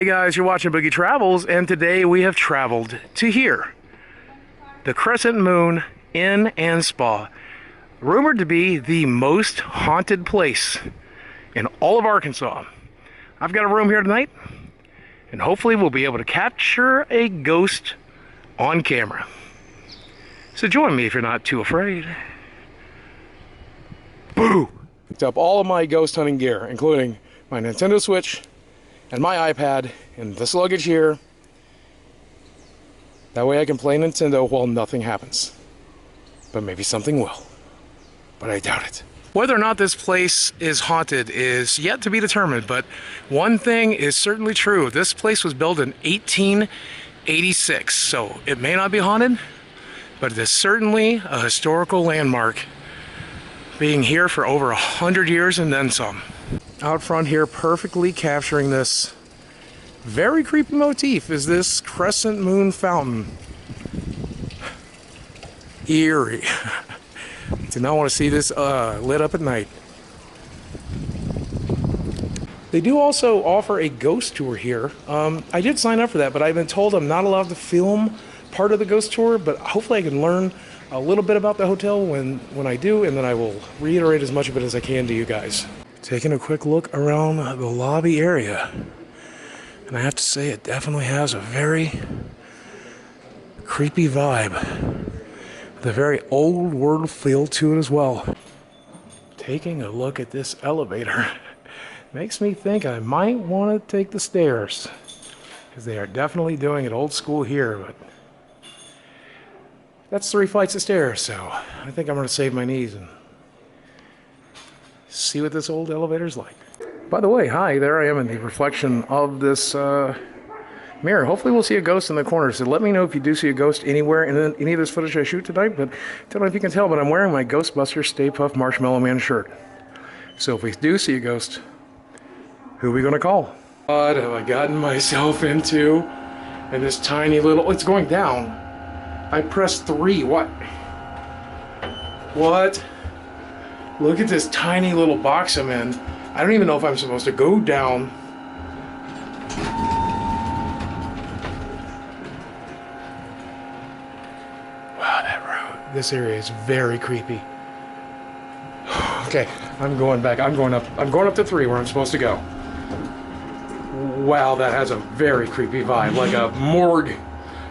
Hey guys, you're watching Boogie Travels, and today we have traveled to here, the Crescent Moon Inn and Spa, rumored to be the most haunted place in all of Arkansas. I've got a room here tonight, and hopefully we'll be able to capture a ghost on camera. So join me if you're not too afraid. Boo! Picked up all of my ghost hunting gear, including my Nintendo Switch, and my iPad, and this luggage here. That way I can play Nintendo while nothing happens. But maybe something will. But I doubt it. Whether or not this place is haunted is yet to be determined, but one thing is certainly true. This place was built in 1886, so it may not be haunted, but it is certainly a historical landmark, being here for over 100 years and then some. Out front here, perfectly capturing this very creepy motif, is this crescent moon fountain. Eerie. Do not want to see this lit up at night. They do also offer a ghost tour here. I did sign up for that, but I've been told I'm not allowed to film part of the ghost tour, but hopefully I can learn a little bit about the hotel when I do, and then I will reiterate as much of it as I can to you guys. Taking a quick look around the lobby area, and I have to say it definitely has a very creepy vibe, with a very old world feel to it as well. Taking a look at this elevator makes me think I might want to take the stairs, because they are definitely doing it old school here, but that's 3 flights of stairs, so I think I'm going to save my knees and see what this old elevator's like. By the way, hi, there I am in the reflection of this mirror. Hopefully we'll see a ghost in the corner, so let me know if you do see a ghost anywhere in any of this footage I shoot tonight. But I don't know if you can tell, but I'm wearing my Ghostbusters Stay Puft Marshmallow Man shirt. So if we do see a ghost, who are we going to call? What have I gotten myself into? And this tiny little... it's going down. I pressed 3. What? What? Look at this tiny little box I'm in. I don't even know if I'm supposed to go down. Wow, that road. This area is very creepy. Okay, I'm going back. I'm going up to 3 where I'm supposed to go. Wow, that has a very creepy vibe, like a morgue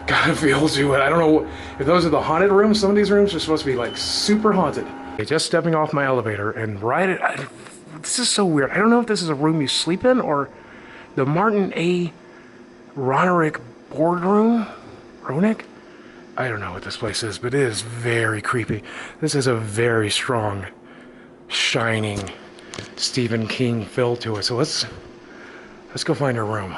kind of feel to it. I don't know if those are the haunted rooms. Some of these rooms are supposed to be like super haunted. Just stepping off my elevator and this is so weird. I don't know if this is a room you sleep in or the Martin A. Ronerick boardroom. Ronick? I don't know what this place is, but it is very creepy. This is a very strong, shining Stephen King feel to it. So let's go find a room.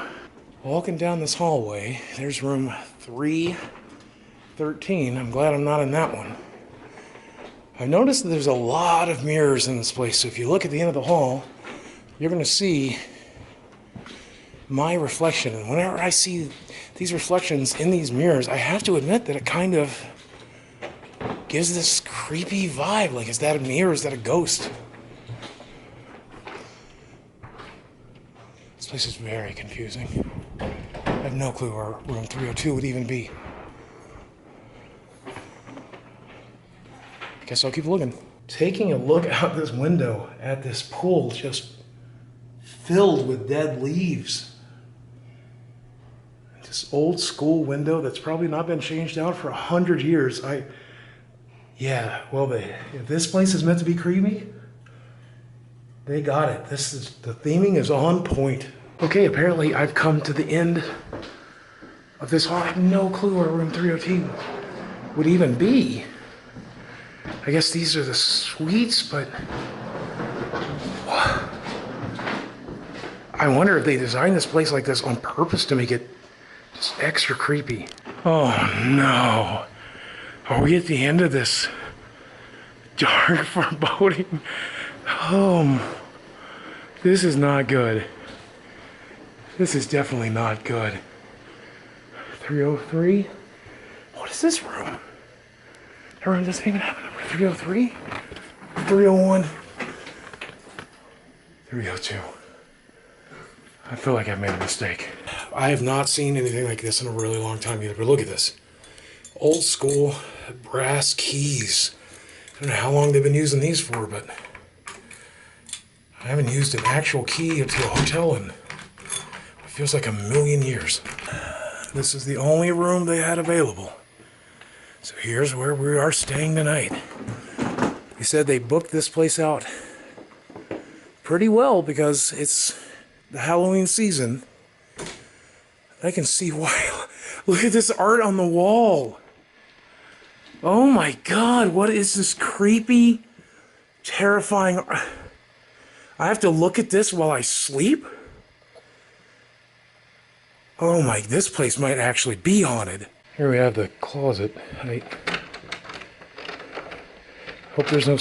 Walking down this hallway, there's room 313. I'm glad I'm not in that one. I noticed that there's a lot of mirrors in this place, so if you look at the end of the hall, you're going to see my reflection. And whenever I see these reflections in these mirrors, I have to admit that it kind of gives this creepy vibe. Like, is that a mirror? Is that a ghost? This place is very confusing. I have no clue where room 302 would even be. Guess I'll keep looking. Taking a look out this window at this pool just filled with dead leaves. This old school window that's probably not been changed out for 100 years. Yeah, well, if this place is meant to be creepy, they got it. The theming is on point. Okay, apparently I've come to the end of this hall. I have no clue where room 302 would even be. I guess these are the suites, but I wonder if they designed this place like this on purpose to make it just extra creepy. Oh no. Are we at the end of this dark foreboding? This is not good. This is definitely not good. 303? What is this room? That room doesn't even have a number. 303? 301? 302. I feel like I've made a mistake. I have not seen anything like this in a really long time either, but look at this. Old school brass keys. I don't know how long they've been using these for, but I haven't used an actual key to a hotel in, it feels like a million years. This is the only room they had available. So here's where we are staying tonight. They said they booked this place out pretty well because it's the Halloween season. I can see why. Look at this art on the wall. Oh my God, what is this creepy, terrifying... I have to look at this while I sleep? Oh my, this place might actually be haunted. Here we have the closet. I hope there's no...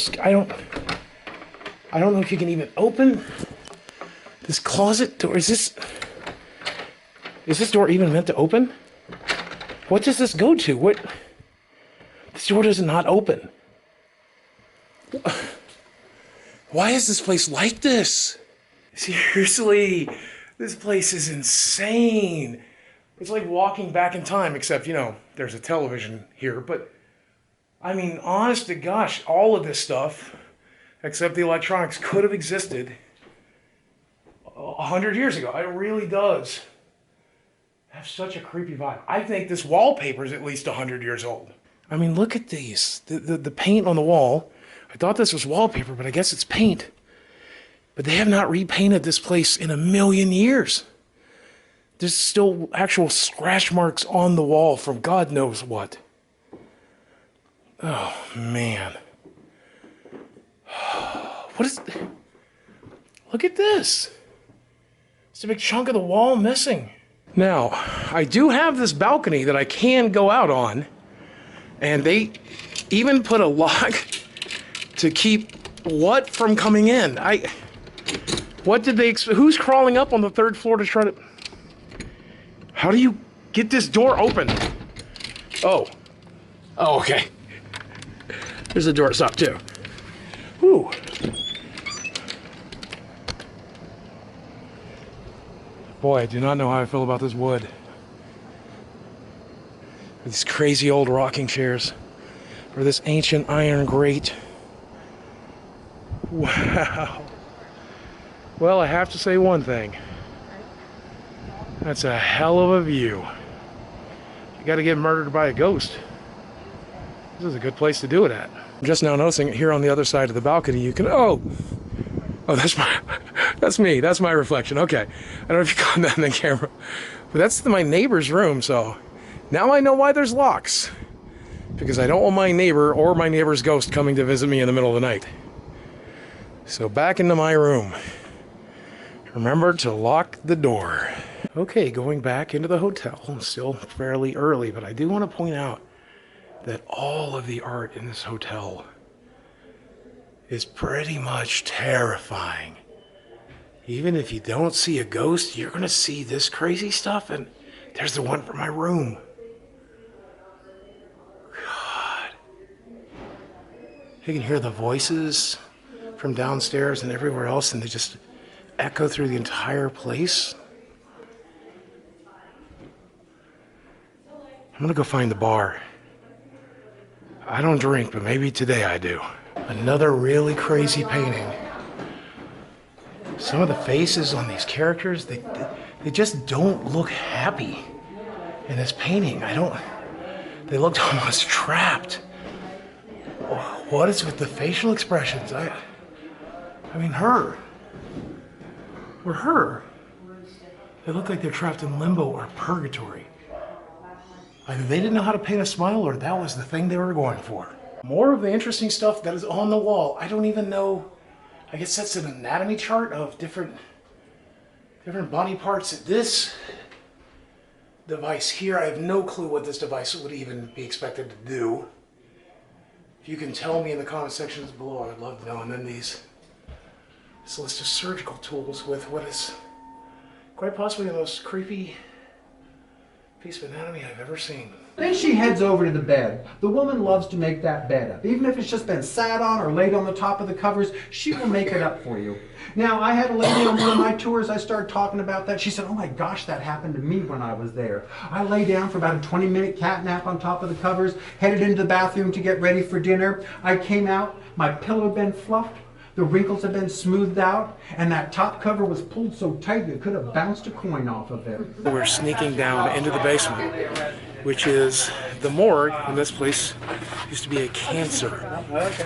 I don't know if you can even open this closet door. Is this door even meant to open? What does this go to? What? This door does not open. Why is this place like this? Seriously, this place is insane. It's like walking back in time, except, you know, there's a television here. But, I mean, honest to gosh, all of this stuff, except the electronics, could have existed 100 years ago. It really does have such a creepy vibe. I think this wallpaper is at least 100 years old. I mean, look at these. The paint on the wall. I thought this was wallpaper, but I guess it's paint. But they have not repainted this place in a million years. There's still actual scratch marks on the wall from God knows what. Oh, man. What is... Look at this. It's a big chunk of the wall missing. Now, I do have this balcony that I can go out on. And they even put a lock to keep what from coming in? What did they... Who's crawling up on the 3rd floor to try to... How do you get this door open? Oh. Oh, okay. There's a door stop too. Whew. Boy, I do not know how I feel about this wood. These crazy old rocking chairs. Or this ancient iron grate. Wow. Well, I have to say one thing. That's a hell of a view. You gotta get murdered by a ghost. This is a good place to do it at. I'm just now noticing here on the other side of the balcony you can... Oh, that's me. That's my reflection. Okay. I don't know if you caught that in the camera. But that's my neighbor's room, so... Now I know why there's locks. Because I don't want my neighbor or my neighbor's ghost coming to visit me in the middle of the night. So back into my room. Remember to lock the door. Okay, going back into the hotel. It's still fairly early, but I do want to point out that all of the art in this hotel is pretty much terrifying. Even if you don't see a ghost, you're going to see this crazy stuff. And there's the one for my room. God. You can hear the voices from downstairs and everywhere else, and they just echo through the entire place. I'm gonna go find the bar. I don't drink, but maybe today I do. Another really crazy painting. Some of the faces on these characters, they just don't look happy in this painting. They looked almost trapped. What is with the facial expressions? I mean, her. Or her. They look like they're trapped in limbo or purgatory. Either they didn't know how to paint a smile or that was the thing they were going for. More of the interesting stuff that is on the wall. I don't even know. I guess that's an anatomy chart of different body parts. This device here, I have no clue what this device would even be expected to do. If you can tell me in the comment sections below, I'd love to know. And then this list of surgical tools with what is quite possibly the most creepy piece of anatomy I've ever seen. Then she heads over to the bed. The woman loves to make that bed up. Even if it's just been sat on or laid on the top of the covers, she will make it up for you. Now, I had a lady on one of my tours, I started talking about that. She said, oh my gosh, that happened to me when I was there. I lay down for about a 20-minute cat nap on top of the covers, headed into the bathroom to get ready for dinner. I came out, my pillow had been fluffed, the wrinkles had been smoothed out, and that top cover was pulled so tight you could have bounced a coin off of it. We're sneaking down into the basement, which is the morgue, and this place used to be a cancer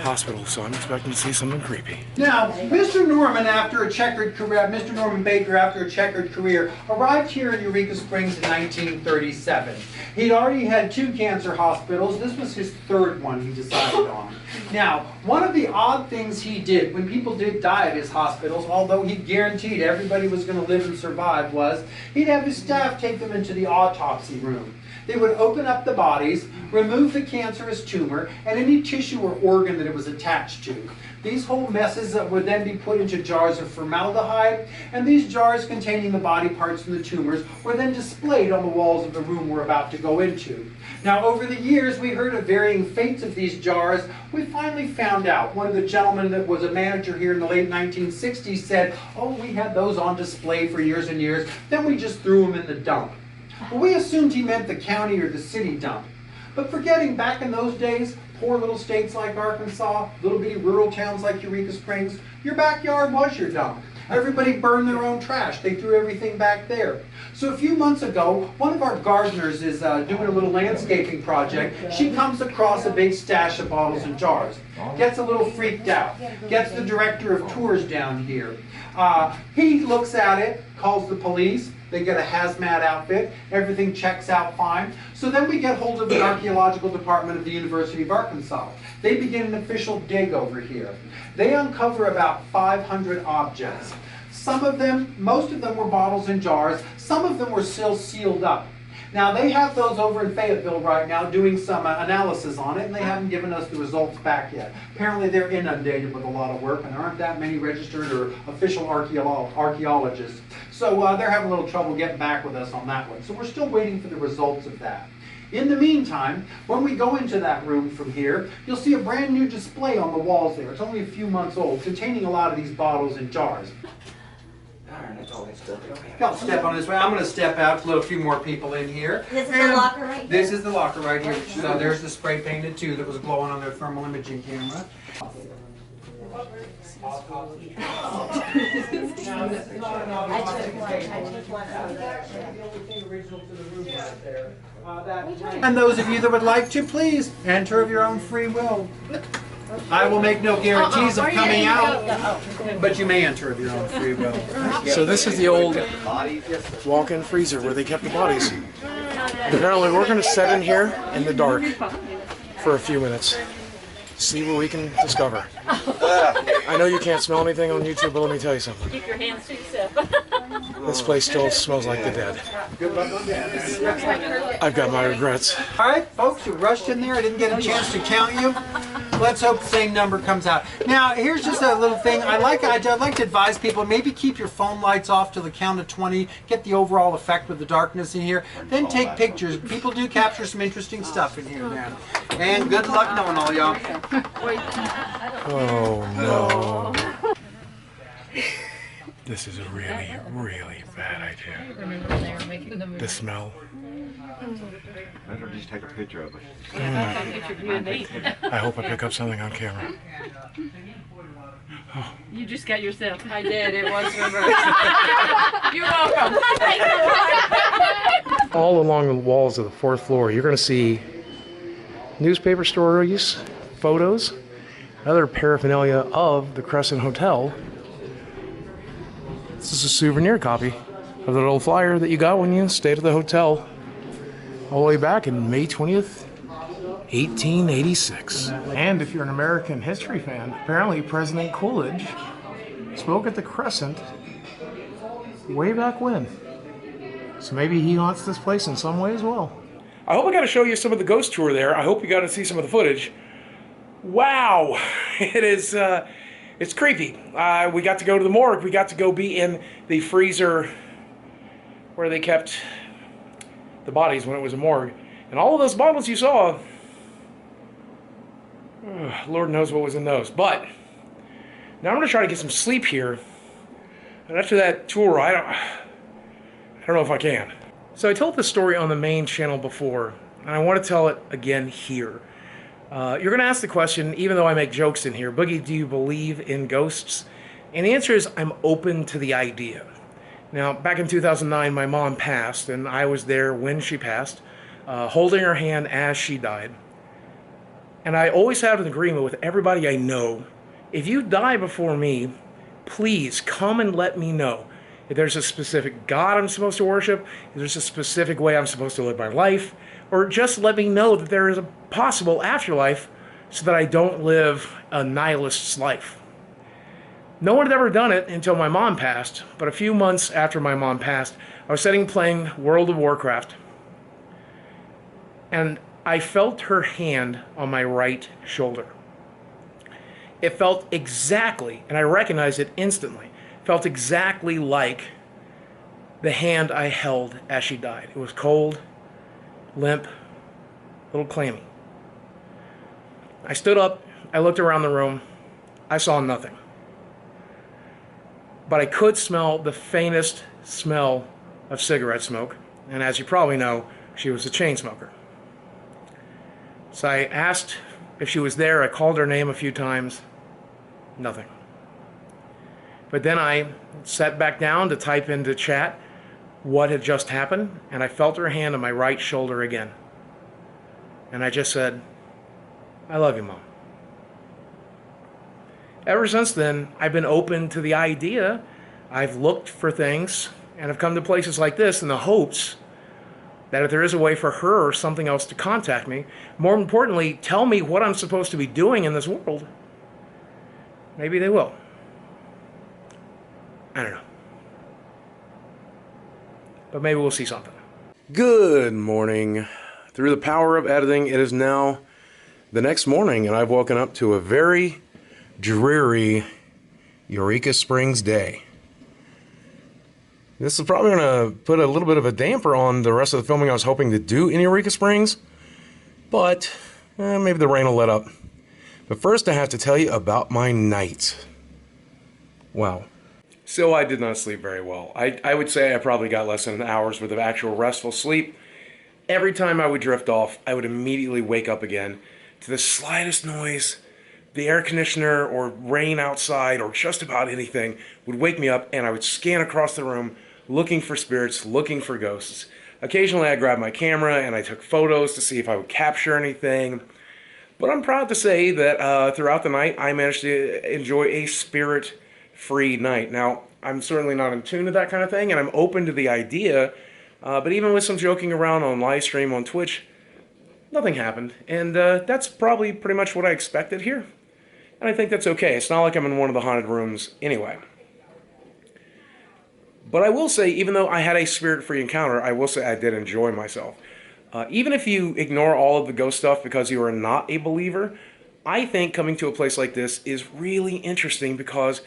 hospital, so I'm expecting to see something creepy. Now, Mr. Norman, after a checkered career, Mr. Norman Baker, after a checkered career, arrived here in Eureka Springs in 1937. He'd already had 2 cancer hospitals. This was his 3rd one he decided on. Now, one of the odd things he did when people did die at his hospitals, although he guaranteed everybody was going to live and survive, was he'd have his staff take them into the autopsy room. They would open up the bodies, remove the cancerous tumor, and any tissue or organ that it was attached to. These whole messes would then be put into jars of formaldehyde, and these jars containing the body parts and the tumors were then displayed on the walls of the room we're about to go into. Now, over the years, we heard of varying fates of these jars. We finally found out. One of the gentlemen that was a manager here in the late 1960s said, oh, we had those on display for years and years, then we just threw them in the dump. Well, we assumed he meant the county or the city dump. But forgetting back in those days, poor little states like Arkansas, little bitty rural towns like Eureka Springs, your backyard was your dump. Everybody burned their own trash. They threw everything back there. So a few months ago, one of our gardeners is doing a little landscaping project. She comes across a big stash of bottles and jars. Gets a little freaked out. Gets the director of tours down here. He looks at it, calls the police. They get a hazmat outfit. Everything checks out fine. So then we get hold of the archaeological department of the University of Arkansas. They begin an official dig over here. They uncover about 500 objects. Some of them, most of them were bottles and jars. Some of them were still sealed up. Now they have those over in Fayetteville right now doing some analysis on it, and they haven't given us the results back yet. Apparently they're inundated with a lot of work, and there aren't that many registered or official archaeologists. So they're having a little trouble getting back with us on that one. So we're still waiting for the results of that. In the meantime, when we go into that room from here, you'll see a brand new display on the walls there. It's only a few months old, containing a lot of these bottles and jars. Y'all step on this way. I'm going to step out to let a few more people in here. This is the locker right here? This is the locker right here. So there's the spray painted too that was glowing on their thermal imaging camera. And those of you that would like to, please enter of your own free will. I will make no guarantees of coming out, but you may enter of your own free will. So this is the old walk-in freezer where they kept the bodies. Apparently we're going to set in here in the dark for a few minutes. See what we can discover. I know you can't smell anything on YouTube, but let me tell you something. Keep your hands to yourself. This place still smells like the dead. I've got my regrets. All right, folks, you rushed in there. I didn't get a chance to count you. Let's hope the same number comes out. Now, here's just a little thing. I'd like to advise people, maybe keep your phone lights off to the count of 20. Get the overall effect with the darkness in here. Then take pictures. People do capture some interesting stuff in here, man. And good luck knowing all y'all. Oh, no. This is a really, really bad idea. The smell. Better just take a picture of it. I hope I pick up something on camera. Oh. You just got yourself. I did. It was reversed. You're welcome. All along the walls of the 4th floor, you're going to see newspaper stories, photos, other paraphernalia of the Crescent Hotel. This is a souvenir copy of the little flyer that you got when you stayed at the hotel all the way back in May 20th, 1886. And if you're an American history fan, apparently President Coolidge spoke at the Crescent way back when. So maybe he haunts this place in some way as well. I hope I got to show you some of the ghost tour there. I hope you got to see some of the footage. Wow, it is, it's creepy. We got to go to the morgue. We got to go be in the freezer where they kept the bodies when it was a morgue. And all of those bottles you saw, Lord knows what was in those. But now I'm going to try to get some sleep here. And after that tour, I don't know if I can. So I told this story on the main channel before, and I want to tell it again here. You're going to ask the question, even though I make jokes in here, Boogie, do you believe in ghosts? And the answer is, I'm open to the idea. Now, back in 2009, my mom passed, and I was there when she passed, holding her hand as she died. And I always have an agreement with everybody I know. If you die before me, please come and let me know. If there's a specific God I'm supposed to worship, if there's a specific way I'm supposed to live my life, or just let me know that there is a possible afterlife so that I don't live a nihilist's life. No one had ever done it until my mom passed, but a few months after my mom passed, I was sitting playing World of Warcraft, and I felt her hand on my right shoulder. It felt exactly, and I recognized it instantly, felt exactly like the hand I held as she died. It was cold, limp, a little clammy. I stood up, I looked around the room, I saw nothing. But I could smell the faintest smell of cigarette smoke, and as you probably know, she was a chain smoker. So I asked if she was there, I called her name a few times, nothing. But then I sat back down to type into chat what had just happened, and I felt her hand on my right shoulder again. And I just said, I love you, Mom. Ever since then, I've been open to the idea. I've looked for things, and I've come to places like this in the hopes that if there is a way for her or something else to contact me, more importantly, tell me what I'm supposed to be doing in this world, maybe they will. I don't know. But maybe we'll see something. Good morning. Through the power of editing, it is now the next morning, and I've woken up to a very dreary Eureka Springs day. This is probably going to put a little bit of a damper on the rest of the filming I was hoping to do in Eureka Springs, but maybe the rain will let up. But first I have to tell you about my night. Wow. So I did not sleep very well. I would say I probably got less than an hour's worth of actual restful sleep. Every time I would drift off, I would immediately wake up again to the slightest noise. The air conditioner or rain outside or just about anything would wake me up, and I would scan across the room looking for spirits, looking for ghosts. Occasionally I grabbed my camera and I took photos to see if I would capture anything. But I'm proud to say that throughout the night I managed to enjoy a spirit-free night. Now, I'm certainly not in tune to that kind of thing, and I'm open to the idea, but even with some joking around on live stream on Twitch, nothing happened. And that's probably pretty much what I expected here. And I think that's okay. It's not like I'm in one of the haunted rooms anyway. But I will say, even though I had a spirit-free encounter, I will say I did enjoy myself. Even if you ignore all of the ghost stuff because you are not a believer, I think coming to a place like this is really interesting because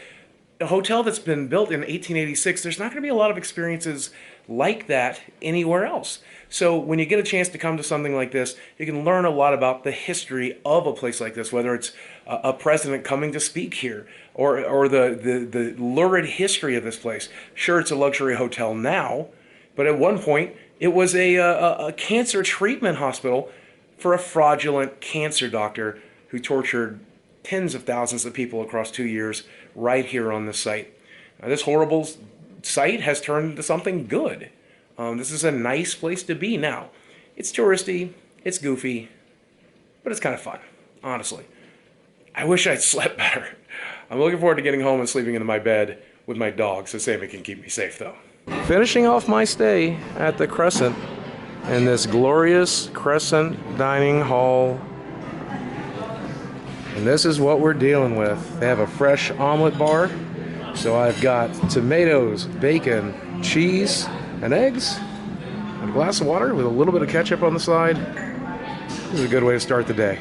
a hotel that's been built in 1886, there's not going to be a lot of experiences like that anywhere else. So when you get a chance to come to something like this, you can learn a lot about the history of a place like this, whether it's a president coming to speak here or the lurid history of this place. Sure, it's a luxury hotel now, but at one point it was a cancer treatment hospital for a fraudulent cancer doctor who tortured tens of thousands of people across 2 years right here on this site. This horrible site has turned into something good. This is a nice place to be now. It's touristy, it's goofy, but it's kind of fun, honestly. I wish I'd slept better. I'm looking forward to getting home and sleeping in my bed with my dog so Sammy can keep me safe, though. Finishing off my stay at the Crescent in this glorious Crescent dining hall. And this is what we're dealing with. They have a fresh omelet bar. So I've got tomatoes, bacon, cheese, and eggs, and a glass of water with a little bit of ketchup on the side. This is a good way to start the day.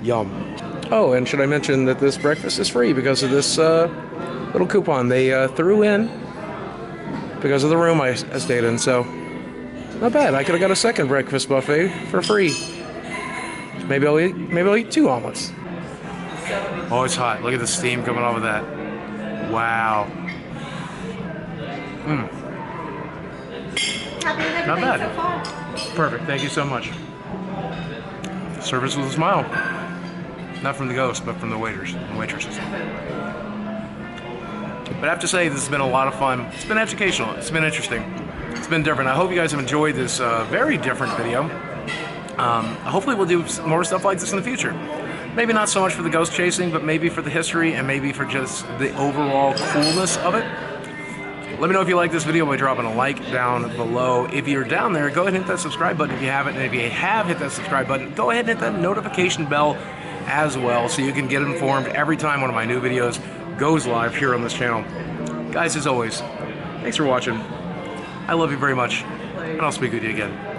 Yum. Oh, and should I mention that this breakfast is free because of this little coupon they threw in because of the room I stayed in. So Not bad. I could have got a second breakfast buffet for free. Maybe I'll eat 2 omelets. Oh, it's hot. Look at the steam coming off of that. Wow. Happy with Not everything bad. so far? Perfect. Thank you so much. Service with a smile. Not from the ghost, but from the waiters and waitresses. But I have to say, this has been a lot of fun. It's been educational. It's been interesting. It's been different. I hope you guys have enjoyed this very different video. Hopefully we'll do more stuff like this in the future. Maybe not so much for the ghost chasing, but maybe for the history and maybe for just the overall coolness of it. Let me know if you like this video by dropping a like down below. If you're down there, go ahead and hit that subscribe button if you haven't. And if you have hit that subscribe button, go ahead and hit that notification bell as well so you can get informed every time one of my new videos goes live here on this channel. Guys, as always, thanks for watching. I love you very much, and I'll speak with you again.